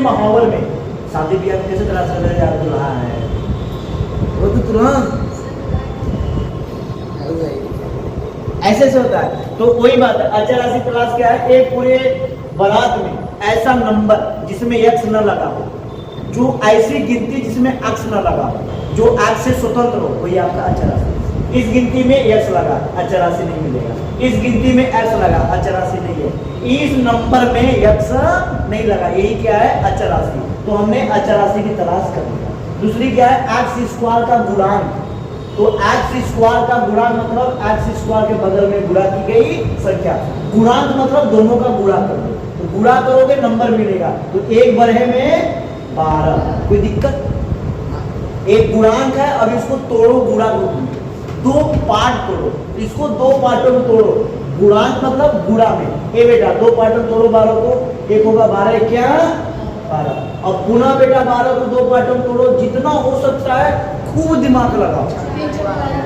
माहौल में शादी ब्याह में कैसे तरह से यार दुल्हा है वो तो तुरंत ऐसे से होता है। तो वही बात है, अचर राशि तलाश क्या है? एक पूरे बारात में ऐसा नंबर जिसमें एक्स न लगा हो, जो ऐसी गिनती जिसमें एक्स न लगा हो, जो एक्स से स्वतंत्र हो, वही आपका अचर राशि। इस गिनती में एक्स लगा, अचर राशि नहीं मिलेगा। इस गिनती में एक्स लगा, अचर राशि नहीं है। इस नंबर में एक्स नहीं लगा, यही क्या है? अचर राशि। तो हमने अचर राशि की तलाश कर लिया। दूसरी क्या है? एक्स स्क्वायर का गुणांक। तो एक्स स्क्वायर का गुणांक मतलब एक्स स्क्वायर के बगल में गुणा की गई संख्या। गुणांक मतलब दोनों का गुणा कर दो, तो गुणा करोगे नंबर मिलेगा। तो एक बढ़े में 12, कोई दिक्कत? एक गुणांक है, अब इसको तोड़ो गुणा रूप में, दो पार्ट तोड़ो, इसको दो पार्टों में तोड़ो। गुणांक मतलब गुणा में। ए बेटा दो पार्टों में तोड़ो 12 को, एक होगा 12 क्या 12। अब पुनः बेटा 12 को दो पार्टों में तोड़ो, जितना हो सकता है खूब दिमाग लगाओ,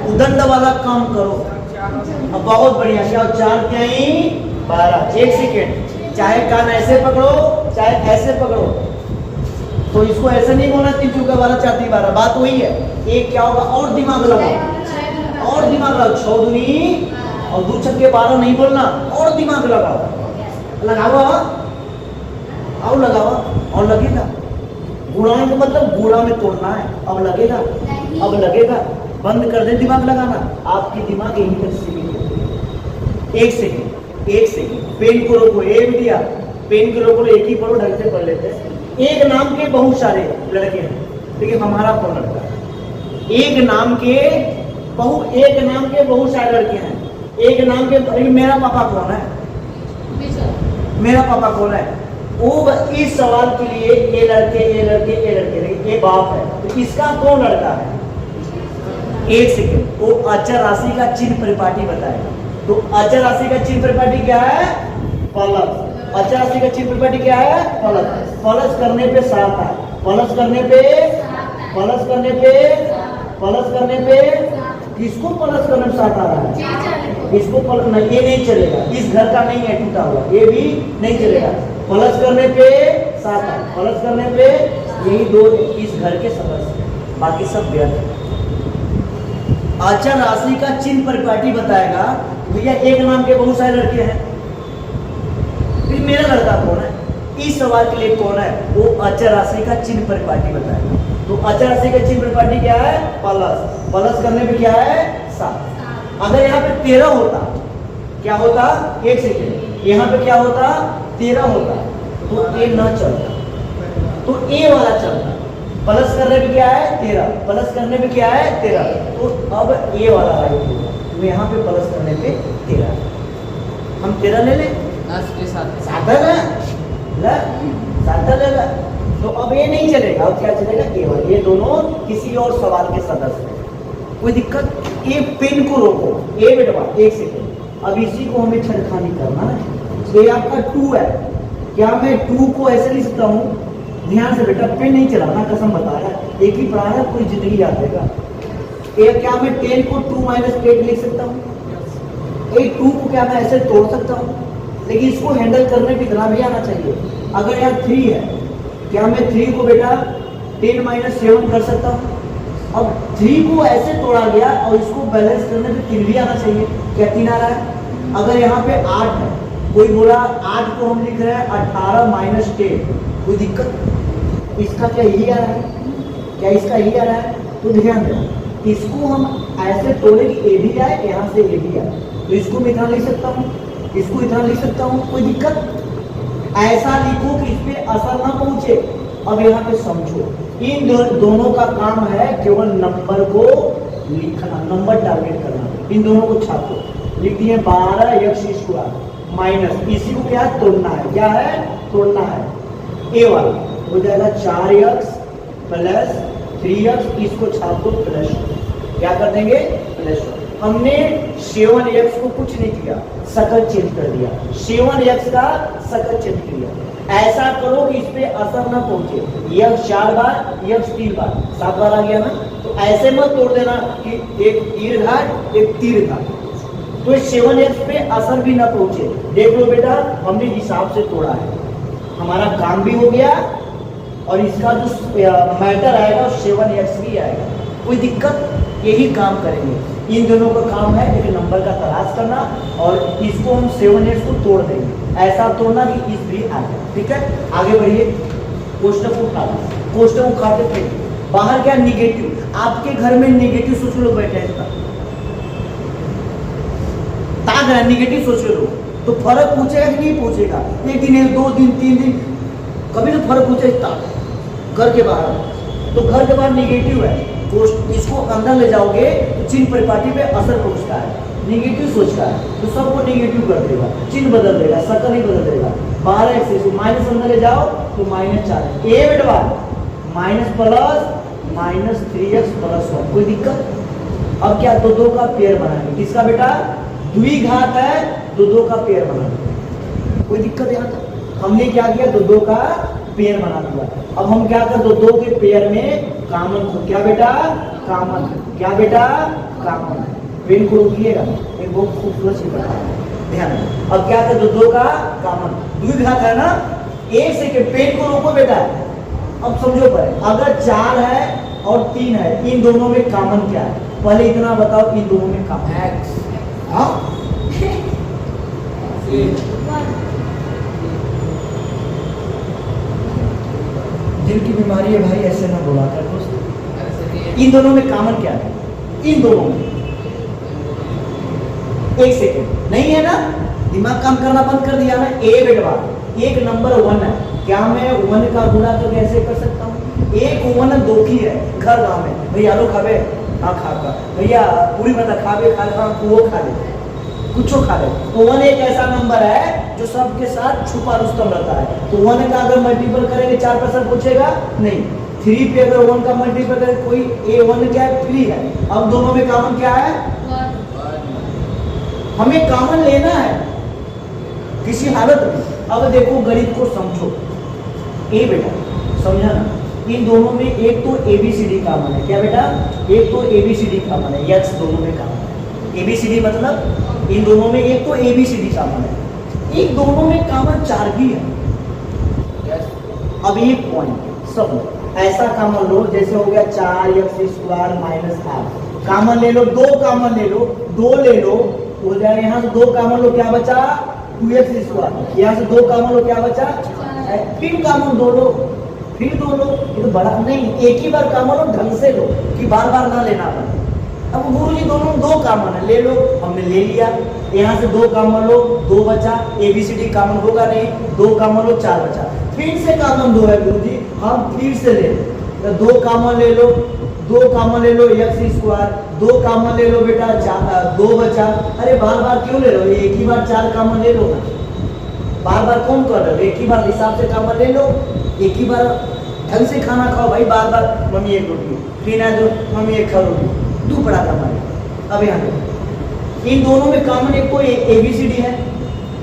उदंड वाला काम करो। अब बहुत बढ़िया, क्या 4 क्या ही 12। एक सेकेंड, चाहे कान ऐसे पकड़ो चाहे ऐसे पकड़ो, तो इसको ऐसे नहीं बोलना 3 चौका 12 4 3 12, बात वही है। एक क्या होगा? और दिमाग लगाओ, और दिमाग लगाओ, 6 दूनी और 2 छक्के 12 नहीं बोलना, और दिमाग लगाओ, लगाओ और लगाओ और लगेगा। गुणांक मतलब गुणा में तोड़ना है, अब लगेगा, अब लगेगा। बंद कर दे दिमाग लगाना, आपकी दिमाग यहीं तक सीमित है। एक सेकेंड, एक सेकेंड, पेन को रोको। ए दिया, पेन को रोको, एक ही पढ़ो, ढंग से पढ़ लेते हैं। एक नाम के बहुत सारे लड़के हैं, लेकिन हमारा कौन लड़का है? एक नाम के बहुत सारे लड़के हैं। एक नाम के, लेकिन मेरा पापा कौन है? मेरा पापा कौन है? वो इस सवाल के लिए ये लड़के ये लड़के ये लड़के, लेकिन ये बाप है, तो इसका कौन लड़का है? एक सेकेंड, वो अचर राशि का चिन्ह परिपाटी बताएगा। तो अचर राशि का चिन्ह परिपाटी क्या है? फलक। अचर राशि का चिन्ह परिपाटी क्या है? फलक। फलस करने पे 7 है, फलस करने पे, फलस करने पे, फलस करने पे, किसको फलस करने में 7 आ रहा है? इसको फलस नहीं, ये नहीं चलेगा, इस घर का नहीं है टूटा हुआ, ये भी नहीं चलेगा। फलस करने पे 7 है, फलस करने पे यही 2 इस घर के सदस्य, बाकी सब व्यर्थ। अचर राशि का चिन्ह परिपाटी बताएगा। भैया एक नाम के बहुत सारे लड़के हैं, फिर मेरा लड़का कौन है? इस सवाल के लिए कौन है? वो अचर राशि का चिन्ह परिपाटी बताएगा। तो अचर राशि का चिन्ह परिपाटी क्या है? प्लस। प्लस करने पे क्या है? 7। अगर यहाँ पे 13 होता, क्या होता? एक सेकेंड, यहाँ पे क्या होता? 13 होता, तो ए न चलता, तो ए वाला चलता। प्लस करने पे क्या है? 13, प्लस करने पे क्या है? 13, तो अब ए वाला राइट होगा। तो यहाँ पे प्लस करने पे 13, हम 13 ले लें, 7 ले ले, तो अब ये नहीं चलेगा। अब क्या चलेगा? ए वाला। ये दोनों किसी और सवाल के सदस्य हैं, कोई दिक्कत? ये पेन को रोको, ए बेटवा एक सेकेंड, अब इसी को हमें छेड़खानी करना है। तो ये आपका 2 है, क्या मैं 2 को ऐसे लिख सकता हूँ? ध्यान से बेटा, पेन नहीं चलाना, कसम बताया, एक ही पढ़ाया, कोई जिंदगी याद देगा। क्या मैं 10 को 2 - 8 लिख सकता हूँ? 2 को क्या मैं ऐसे तोड़ सकता हूँ? लेकिन इसको हैंडल करने भी इतना भी आना चाहिए। अगर यहाँ 3 है, क्या मैं 3 को बेटा 10 - 7 कर सकता हूँ? अब 3 को ऐसे तोड़ा गया और इसको बैलेंस करने पे 3 भी आना चाहिए। क्या 3 आ रहा है? अगर यहाँ पे 8 है, कोई बोला 8 को हम लिख रहे हैं 18 - 10, कोई दिक्कत? इसका क्या यही आ रहा है? क्या इसका यही आ रहा है? तो ध्यान देना, इसको हम ऐसे तोड़े कि ए भी आए, यहाँ से ए भी आए, तो इसको मैं इतना लिख सकता हूँ, इसको इतना लिख सकता हूँ, कोई दिक्कत? ऐसा लिखो कि इस पे असर ना पहुंचे। अब यहाँ पे समझो, इन दोनों का काम है केवल नंबर को लिखना, नंबर टारगेट करना। इन दोनों को छापो, लिख दिए 12x² माइनस, इसी को क्या तोड़ना है? क्या है? तोड़ना है। ए वाला हो जाएगा 4x प्लस 3x, इसको छापो प्लस, क्या कर देंगे? प्लस। हमने 7x को कुछ नहीं किया, शकल चेंज कर दिया, 7x का शकल चेंज किया। ऐसा करो कि इस पे असर ना पहुंचे। x 4 बार, x 3 बार, 7 बार आ गया ना। तो ऐसे मत तोड़ देना कि एक तीर घाट एक तीर घाट, तो 7x पे असर भी ना पहुंचे। देख लो बेटा, हमने हिसाब से तोड़ा है, हमारा काम भी हो गया और इसका जो मैटर आएगा वो 7x भी आएगा। कोई दिक्कत? यही काम करेंगे। इन दोनों का काम है एक नंबर का तलाश करना और इसको हम 7x को तोड़ देंगे, ऐसा तोड़ना कि इस भी आ जाए। ठीक है, आगे बढ़िए। कोष्टक उठाना, कोष्टक उठाते थे बाहर क्या निगेटिव। आपके घर में निगेटिव सोच लो बैठे हैं ताक रहा, निगेटिव सोच लो तो फर्क पूछेगा कि नहीं पूछेगा? एक दिन, एक 2 दिन, 3 दिन, कभी तो फर्क पूछेगा। घर के बाहर, तो घर के बाहर निगेटिव है, इसको अंदर ले जाओगे तो चिन्ह परिपाटी पे असर पहुंचता है। निगेटिव सोचता है तो सबको निगेटिव कर देगा, चिन्ह बदल देगा, शकल ही बदल देगा। 12x से माइनस अंदर ले जाओ तो -4 ए बेटवा माइनस प्लस -3x + 1। कोई दिक्कत? अब क्या दो का पेयर बनाएंगे। किसका बेटा? द्विघात है, दो का पेयर बनाएंगे। कोई दिक्कत? यहाँ तक हमने क्या किया? दो का पेयर बना दिया। अब हम क्या कर दो के पेयर में कॉमन को, क्या बेटा? कॉमन। क्या बेटा? कॉमन। पेन को रोकिएगा, एक बहुत खूबसूरत चीज बता ध्यान। अब क्या कर दो का कॉमन, द्विघात है ना, 1 सेकंड पेन को रोको बेटा। अब समझो पर अगर 4 है और 3 है, इन दोनों में कॉमन क्या है? पहले इतना बताओ, इन दोनों में कॉमन x। हाँ दिल की बीमारी है भाई, ऐसे ना बोला कर दोस्त। इन दोनों में कॉमन क्या है? इन दोनों में 1 सेकंड नहीं है ना, दिमाग काम करना बंद कर दिया ना। ए बेटवा एक नंबर 1 है, क्या मैं 1 का गुणा तो कैसे कर सकता हूँ? एक 1 2 की है। घर गाँव में भैया आलू खावे, हाँ खागा भैया, पूरी बता खावे, खा वो खा ले, कुछ खा ले। तो 1 एक ऐसा नंबर है जो सबके साथ छुपा रुस्तम रहता है। तो 1 का अगर मल्टीपल करेंगे 4 % पूछेगा नहीं। 3 पे अगर 1 का मल्टीपल करें, कोई A1 क्या है? 3 है। अब दोनों में कॉमन क्या है? 1। हमें कॉमन लेना है किसी हालत में। अब देखो गणित को समझो। ए बेटा समझा ना, इन दोनों में एक तो ABCD कॉमन है। क्या बेटा? एक तो ABCD कॉमन है, x दोनों में कॉमन है। ABCD मतलब इन दोनों में एक तो ABCD कॉमन है, एक दोनों में कॉमन 4 भी है। अब एक पॉइंट सब ऐसा कॉमन लो जैसे हो गया 4x² -8 कॉमन ले लो, 2 कॉमन ले लो, 2 ले लो हो जाएगा। यहाँ से 2 कॉमन लो, क्या बचा? 2x²। यहाँ से 2 कॉमन लो, क्या बचा? फिर कॉमन 2 लो, फिर 2 लो। ये तो बड़ा नहीं, एक ही बार कॉमन लो, ढंग से लो कि बार बार ना लेना पड़े। अब गुरु जी दोनों 2 कॉमन है, ले लो, हमने ले लिया। यहाँ से 2 कॉमन लो, 2 बचा। ABCD कॉमन होगा नहीं, 2 कॉमन लो, 4 बचा। फिर से कॉमन 2 है गुरु जी, हम फिर से ले तो 2 कॉमन ले लो, 2 कॉमन ले लो x², 2 कॉमन ले लो बेटा, 2 बचा। अरे बार बार क्यों ले लो? एक ही बार 4 कॉमन ले लो, बार बार कौन कर रहे हो? एक ही बार हिसाब से कॉमन ले लो, एक ही बार ढंग से खाना खाओ भाई। बार बार मम्मी एक रोटी, फिर ना दो मम्मी एक खा रोटी, 2 पड़ा हमारे। अब यहाँ पे इन दोनों में कॉमन एक तो ABCD है,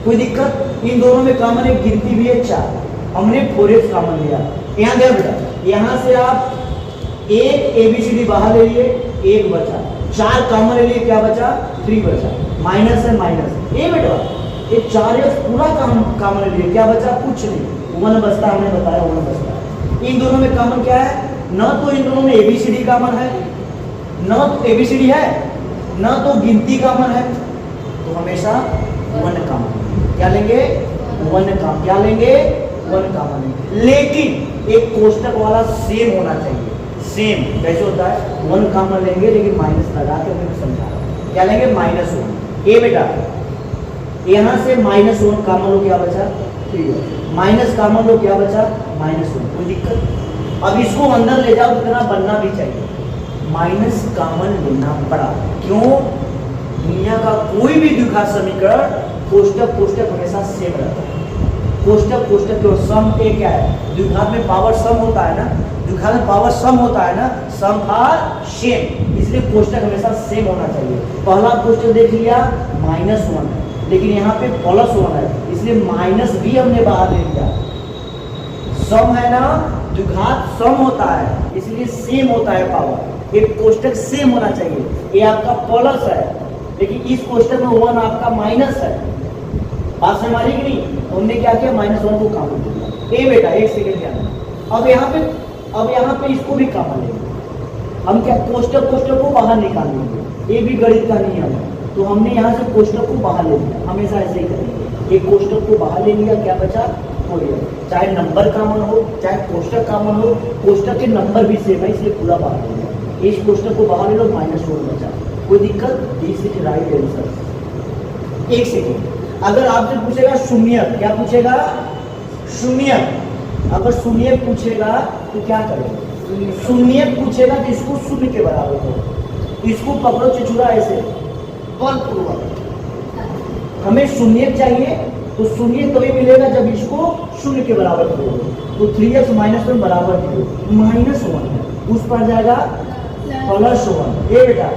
कोई दिक्कत? इन दोनों में कॉमन एक गिनती भी है 4, हमने 4x कॉमन लिया। यहाँ गया बेटा, यहाँ से आप एक ABCD बाहर ले लिए, 1 बचा। 4 कॉमन ले लिए, क्या बचा? 3 बचा। माइनस है माइनस, ये बेटा ये 4x पूरा कॉमन ले लिए, क्या बचा? कुछ नहीं, 1 बचता। हमने बताया 1 बचता। इन दोनों में कॉमन क्या है? न तो इन दोनों में ABCD कॉमन है, न तो ABCD है, न तो गिनती कॉमन है, तो हमेशा 1 कॉमन। क्या लेंगे? 1 कॉमन। क्या लेंगे? 1 कॉमन। लेकिन एक कोष्टक वाला सेम होना चाहिए। सेम कैसे होता है? 1 कॉमन लेंगे लेकिन माइनस लगा के मैं समझा रहा हूं। क्या लेंगे? -1। ए बेटा यहाँ से -1 कॉमन लो, क्या बचा? 3। माइनस कॉमन लो, क्या बचा? -1। कोई दिक्कत? अब इसको अंदर ले जाओ, इतना बनना भी चाहिए। माइनस कॉमन लेना पड़ा, क्यों? दुनिया का कोई भी द्विघात समीकरण कोष्टक हमेशा सेम रहता है। कोष्टक के सम के क्या है? द्विघात में पावर सम होता है ना, द्विघात में पावर सम होता है ना, सम आर सेम, इसलिए कोष्टक हमेशा सेम होना चाहिए। पहला कोष्टक देख लिया -1 है, लेकिन यहाँ पे +1 है, इसलिए माइनस भी हमने बाहर ले लिया। सम है ना, द्विघात सम होता है, इसलिए सेम होता है पावर। एक कोष्टक सेम होना चाहिए। ये आपका प्लस है, लेकिन इस कोष्टक में 1 आपका माइनस है। बात समझ आ रही कि नहीं? हमने क्या किया? -1 को कॉमन किया। ए बेटा 1 सेकंड ध्यान। अब यहाँ पे इसको भी कॉमन लेंगे। हम क्या कोष्टक को बाहर निकालेंगे, ये भी गणित का नियम है। तो हमने यहाँ से कोष्टक को बाहर ले लिया, हमेशा ऐसे ही करेंगे। एक कोष्टक को बाहर ले लिया, क्या बचा 4x, चाहे नंबर कॉमन हो चाहे कोष्टक कॉमन हो, कोष्टक के नंबर भी सेम है इसलिए पूरा बाहर ले लिया। इस कोष्टक को बाहर ले लो, -4 बचा, कोई दिक्कत? This is right answer. एक सेकेंड, अगर आपसे पूछेगा शून्य, क्या पूछेगा? शून्य। अगर शून्य पूछेगा तो क्या करेंगे? शून्य पूछेगा तो इसको शून्य के बराबर करो, इसको पकड़ो चिचुरा ऐसे बलपूर्वक। हमें शून्य चाहिए तो शून्य तभी मिलेगा जब इसको शून्य के बराबर करोगे। तो 3x - 1 बराबर -1 उस पर जाएगा +1। ये बेटा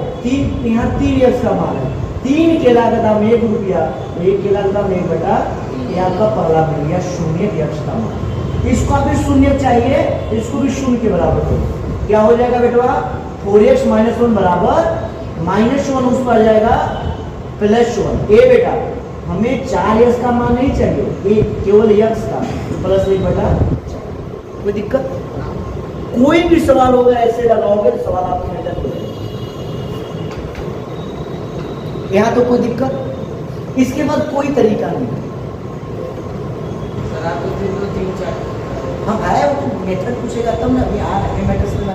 यहाँ 3x का मान है, 3 केला का दाम 1 रुपया, 1 केला का दाम 1 बेटा, ये आपका पहला मिल गया 0x का मान। इसको भी शून्य चाहिए, इसको भी शून्य के बराबर करो, क्या हो जाएगा बेटा? 4x - 1 बराबर -1 उस पर जाएगा +1। ए बेटा हमें 4x का मान नहीं चाहिए, ये केवल x का, +1 बेटा। कोई दिक्कत? कोई भी सवाल होगा ऐसे लगाओगे तो सवाल आपके नजर हो जाएगा। यहाँ तो कोई दिक्कत, इसके बाद कोई तरीका नहीं। हाँ आया वो मेथड पूछेगा तब ना, अभी आ रहे मेथड से